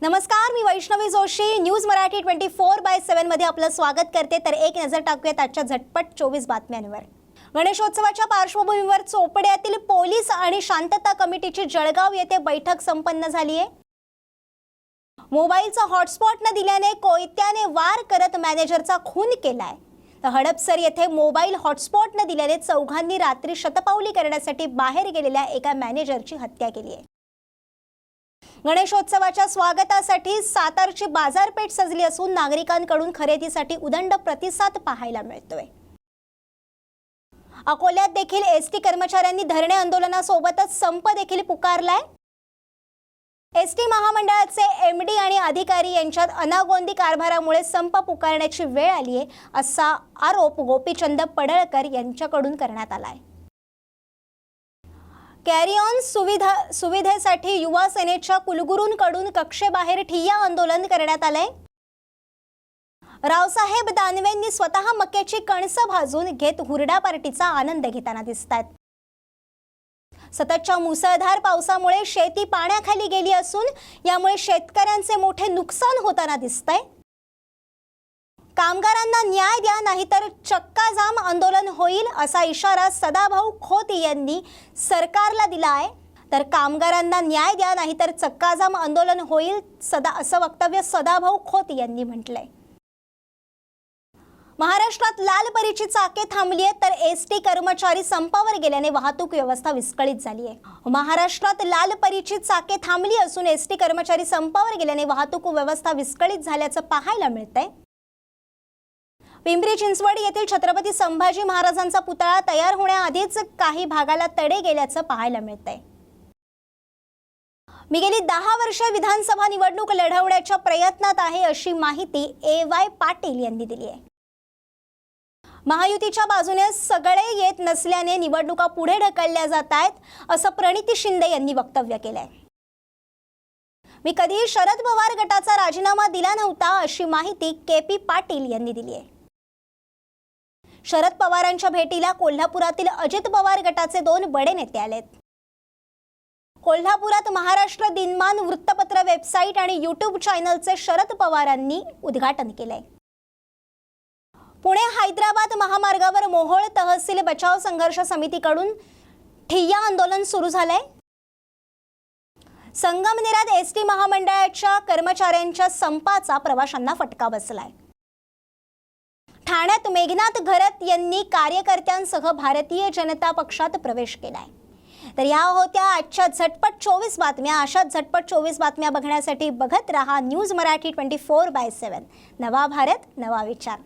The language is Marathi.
नमस्कार, मी वैष्णवी जोशी न्यूज मराठी 24/7 मध्ये आपलं स्वागत करते। तर एक नजर टाकूयात आजच्या झटपट 24 बातम्यांवर। गणेशोत्सवाच्या पार्श्वभूमीवर चोपड्यातील पोलीस आणि शांतता कमिटीची जळगाव येथे बैठक संपन्न झाली आहे। मोबाईलचा हॉटस्पॉट न दिल्याने कोयत्याने वार करत मॅनेजरचा खून केलाय। तर हडपसर येथे मोबाईल हॉटस्पॉट न दिल्याने चौघांनी रात्री शतपावली करण्यासाठी बाहेर गेलेल्या एका मॅनेजरची हत्या केली आहे। गणेशोत्सवाच्या स्वागतासाठी सातारची बाजारपेठ सजली असून नागरिकांकडून खरेदीसाठी उदंड प्रतिसाद पाहायला मिळतोय। अकोल्यात देखील एसटी कर्मचाऱ्यांनी धरणे आंदोलनासोबतच संप देखील पुकारलाय। एसटी महामंडळाचे एमडी आणि अधिकारी यांच्यात अनागोंदी कारभारामुळे संप पुकारण्याची वेळ आली आहे, असा आरोप गोपीचंद पडळकर यांच्याकडून करण्यात आलाय। कॅरी ऑन सुविधेसाठी युवा सेनेच्या कुलगुरूंकडून कक्षेबाहेर ठिय्या आंदोलन करण्यात आलंय। रावसाहेब दानवेंनी स्वतः मक्याची कणसं भाजून घेत हुरडा पार्टीचा आनंद घेताना दिसतात। सततच्या मुसळधार पावसामुळे शेती पाण्याखाली गेली असून यामुळे शेतकऱ्यांचे मोठे नुकसान होताना दिसतंय। कामगारांना न्याय द्या, नाहीतर चक्का जाम आंदोलन होईल, असा इशारा सदाभाऊ खोत यांनी सरकारला दिला आहे। तर कामगारांना न्याय द्या, नाहीतर चक्का जाम आंदोलन होईल असं वक्तव्य सदाभाऊ खोत यांनी म्हटलंय। महाराष्ट्रात लाल परीची चाके थांबली आहेत, तर एसटी कर्मचारी संपावर गेल्याने वाहतूक व्यवस्था विस्कळीत झाली आहे। महाराष्ट्रात लाल परीची चाके थांबली असून एसटी कर्मचारी संपावर गेल्याने वाहतूक व्यवस्था विस्कळीत झाल्याचं पाहायला मिळतंय। पिंपरी चिंचवड येथील छत्रपती संभाजी महाराजांचा पुतळा तयार होण्याआधीच काही भागाला तडे गेल्याचं पाहायला मिळतंय। मी गेली 10 वर्षे विधानसभा निवडणूक लढवण्याच्या प्रयत्नात आहे, अशी माहिती AY पाटील यांनी दिली आहे। महायुतीच्या बाजूने सगळे येत नसल्याने निवडणुका पुढे ढकलल्या जात आहेत, असं प्रणिती शिंदे यांनी वक्तव्य केलंय। मी कधीही शरद पवार गटाचा राजीनामा दिला नव्हता, अशी माहिती KP पाटील यांनी दिली आहे। शरद पवारांच्या भेटीला कोल्हापुरातील अजित पवार गटाचे 2 बडे नेते आलेत। कोल्हापुरात महाराष्ट्र दिनमान वृत्तपत्र वेबसाईट आणि YouTube चॅनलचे शरद पवारांनी उद्घाटन केले। पुणे हैदराबाद महामार्गावर मोहोळ तहसील बचाव संघर्ष समितीकडून ठिय्या आंदोलन सुरू झालंय। संगमनेरात एसटी महामंडळाच्या कर्मचाऱ्यांच्या संपाचा प्रवाशांना फटका बसलाय। ठाण्यात मेघनाथ घरत यांनी कार्यकर्त्यांसह भारतीय जनता पक्षात प्रवेश केलाय। तर या होत्या आजच्या झटपट 24 बातम्या। अशाच झटपट 24 बातम्या बघण्यासाठी बघत रहा न्यूज मराठी 24/7। नवा भारत, नवा विचार।